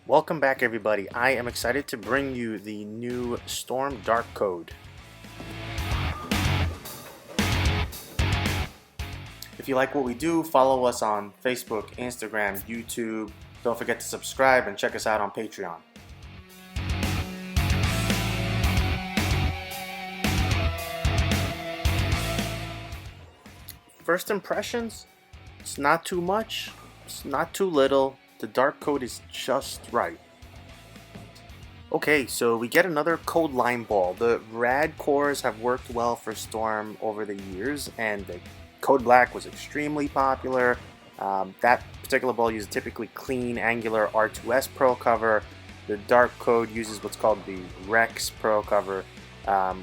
Welcome back, everybody. I am excited to bring you the new Storm Dark Code. If you like what we do, follow us on Facebook, Instagram, YouTube. Don't forget to subscribe and check us out on Patreon. First impressions, it's not too much, it's not too little. The Dark Code is just right. Okay, so we get another Code Lime Ball. The Rad cores have worked well for Storm over the years, and the Code Black was extremely popular. That particular ball uses typically clean, angular R2S pearl cover. The Dark Code uses what's called the Rex pearl cover.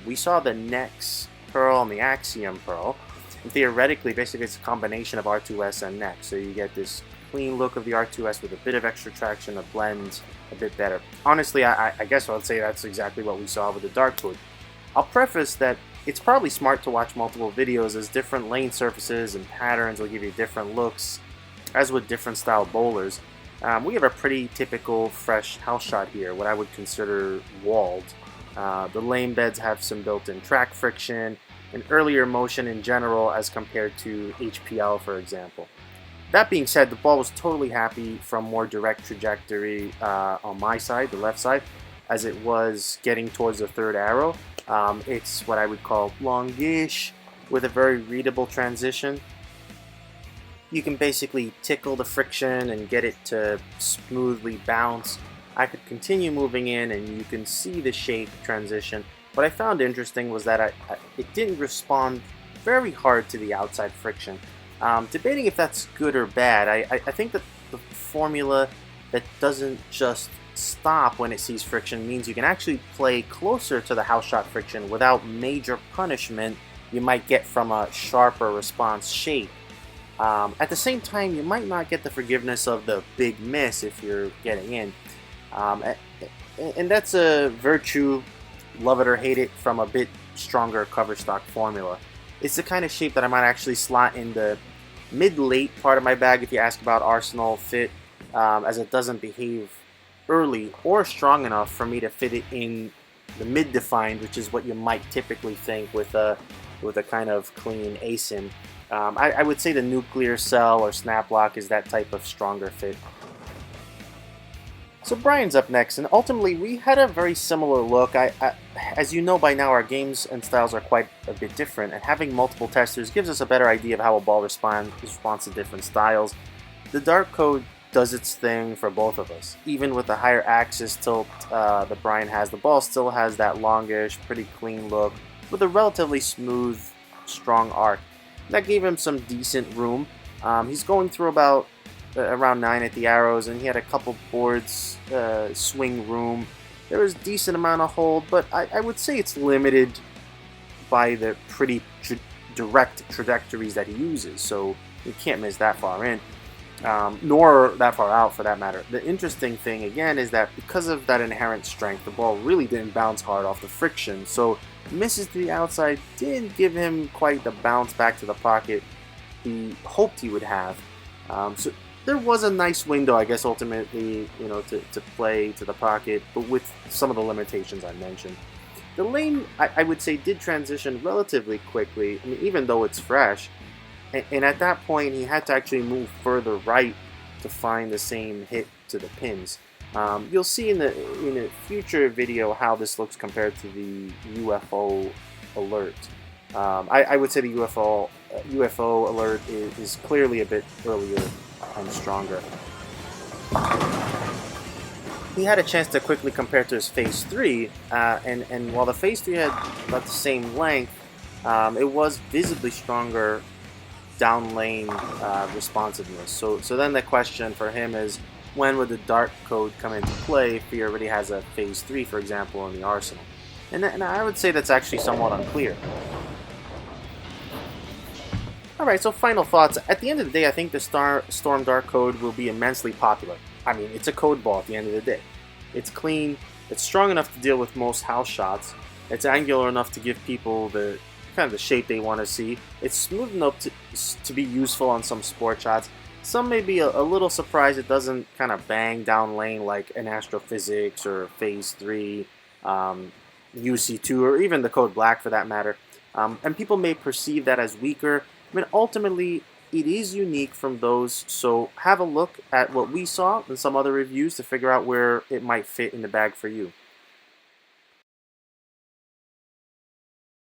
We saw the Nex pearl and the Axiom pearl. And theoretically, basically, it's a combination of R2S and Nex. So you get this clean look of the R2S with a bit of extra traction that blends a bit better. Honestly, I guess I would say that's exactly what we saw with the Dark Code. I'll preface that it's probably smart to watch multiple videos, as different lane surfaces and patterns will give you different looks, as with different style bowlers. We have a pretty typical fresh house shot here, what I would consider walled. The lane beds have some built-in track friction and earlier motion in general as compared to HPL, for example. That being said, the ball was totally happy from more direct trajectory on my side, the left side, as it was getting towards the third arrow. It's what I would call longish with a very readable transition. You can basically tickle the friction and get it to smoothly bounce. I could continue moving in and you can see the shape transition. What I found interesting was that it didn't respond very hard to the outside friction. Debating if that's good or bad. I think that the formula that doesn't just stop when it sees friction means you can actually play closer to the house shot friction without major punishment you might get from a sharper response shape. At the same time, you might not get the forgiveness of the big miss if you're getting in. And that's a virtue, love it or hate it, from a bit stronger cover stock formula. It's the kind of shape that I might actually slot in the mid-late part of my bag if you ask about Arsenal fit, as it doesn't behave early or strong enough for me to fit it in the mid-defined, which is what you might typically think with a kind of clean ASIM. I would say the Nuclear Cell or Snap Lock is that type of stronger fit. So Brian's up next, and ultimately we had a very similar look. As you know by now, our games and styles are quite a bit different, and having multiple testers gives us a better idea of how a ball responds to different styles. The Dark Code does its thing for both of us. Even with the higher axis tilt that Brian has, the ball still has that longish, pretty clean look with a relatively smooth, strong arc. That gave him some decent room. He's going through about around 9 at the arrows, and he had a couple boards swing room. There was a decent amount of hold, but I would say it's limited by the pretty direct trajectories that he uses, so you can't miss that far in, nor that far out for that matter. The interesting thing again is that because of that inherent strength, the ball really didn't bounce hard off the friction, so misses to the outside didn't give him quite the bounce back to the pocket he hoped he would have. So there was a nice window, I guess, ultimately, to play to the pocket, but with some of the limitations I mentioned. The lane, I would say, did transition relatively quickly, I mean, even though it's fresh. And at that point, he had to actually move further right to find the same hit to the pins. You'll see in a future video how this looks compared to the UFO alert. I would say the UFO alert is clearly a bit earlier and stronger. He had a chance to quickly compare to his Phase 3, and while the Phase 3 had about the same length, it was visibly stronger down lane responsiveness. So then the question for him is, when would the Dark Code come into play if he already has a Phase 3, for example, in the arsenal? And I would say that's actually somewhat unclear. Alright, so final thoughts. At the end of the day, I think the Storm Dark Code will be immensely popular. I mean, it's a code ball at the end of the day. It's clean, it's strong enough to deal with most house shots, it's angular enough to give people the kind of the shape they want to see, it's smooth enough to be useful on some sport shots, Some may be a little surprised it doesn't kind of bang down lane like an Astrophysics or Phase 3, UC2, or even the Code Black for that matter. And people may perceive that as weaker. I mean, ultimately, it is unique from those, so have a look at what we saw and some other reviews to figure out where it might fit in the bag for you.